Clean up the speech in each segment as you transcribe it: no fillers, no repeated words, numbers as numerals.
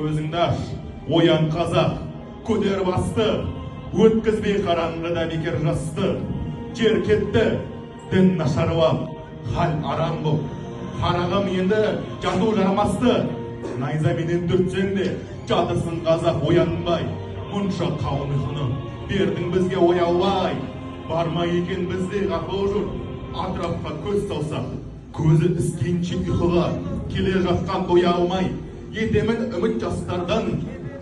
көзіңді аш, оян қазақ, көтер басты, өткізбей қараңғыда бекер жасты. Жер кетті, дін нашарып, хал арам боп, қарағым енді жату жарамасты. Найза менен дүртсең де, жатырсың қазақ оянбай. Мұнша қауын ұйқыны бердің бізге оялбай. Бармай екен бізде ғапыл жұрт, атырапқа көз салсақ, көзі іскенше ұйқыға келе жатқан доя алмай. Етемін үміт жастардан,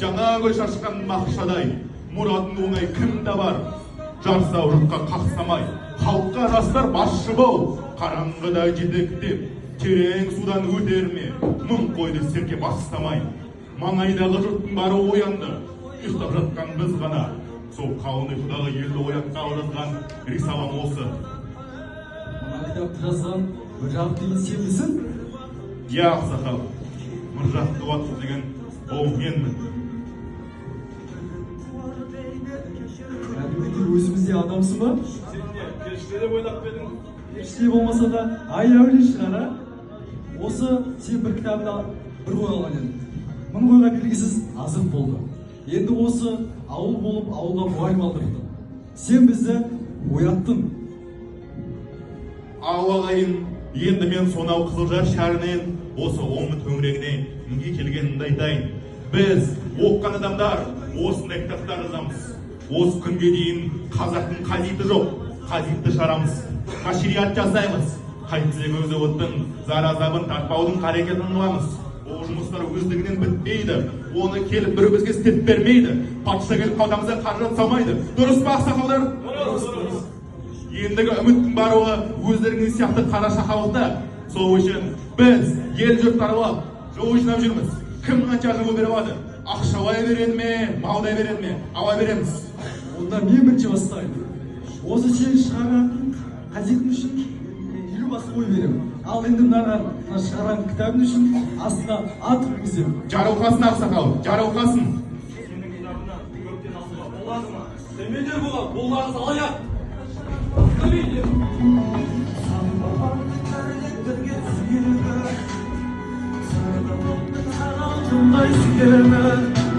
жаңа гүл шашқан мақшадай. Мұрадын оңай кімді бар, жарсау жұртқа қақсамай. Халыққа жастар басшы бол, қараңғыда жетектеп, терең судан өтерме, мұң қойды серке бастамай. Маңайдағы жұрттың бары оянды, ұйықтап жатқан біз ғана. Сол қауын ұйқыдағы елді оятқалы жатқан рисалам осы. Мына кітапты жазған Міржақып деген сен бісің? Я ақсақал, Міржақып Дулатов деген ол менмін. Кәдімгідей өзімізде адамсың ба? Сен не, періште деп ойлап бердің? Періште болмаса да ай әулие шығар, а? Осы сен бір кітабында бір қой алған едің. Мың қойға белгісіз азық болды. Енді осы ауыл болып ауылға мұғалім алдырды. Сен бізді ояттың. Ағайын, енді мен сонау Қызылжар шәрінен осы омы төңірегіне неге келгенімді айтайын. Біз оққан адамдар осындай кітаптар жазамыз. Осы күнге дейін қазақтың қадиті жоқ, қадитті шығарамыз. Қаширият жасаймыз. Қайтсе көзі оттың зар азабын тартпаудың қарекетін қыламыз. Ол жұмыстар өздігінен бітпейді. Оны келіп бір бізге істеп бермейді. Патша келіп қалтамызға қаржат салмайды. Дұрыс па ақсақалдар? Дұрыс. Ендігі үміттің баруы өздеріңіз сияқты қара шақалықта. Сол үшін біз ел жұрт аралап, жол жинап жүрміз. Кім қанша жыл бере алады? Ақшалай береді ме, малдай береді ме? Ала береміз. Онда мен бірінші бастайын. Осы сен шығарған газетің үшін елу бас қой беремін. Ал енді мынаған шығарған кітабың үшін астына ат кіргіземін. Жарылқасын ақсақал, жарылқасын. Сенің кітабынан көптен асуға болады ма? Демедер болады, болғаны салаяқ. Сырды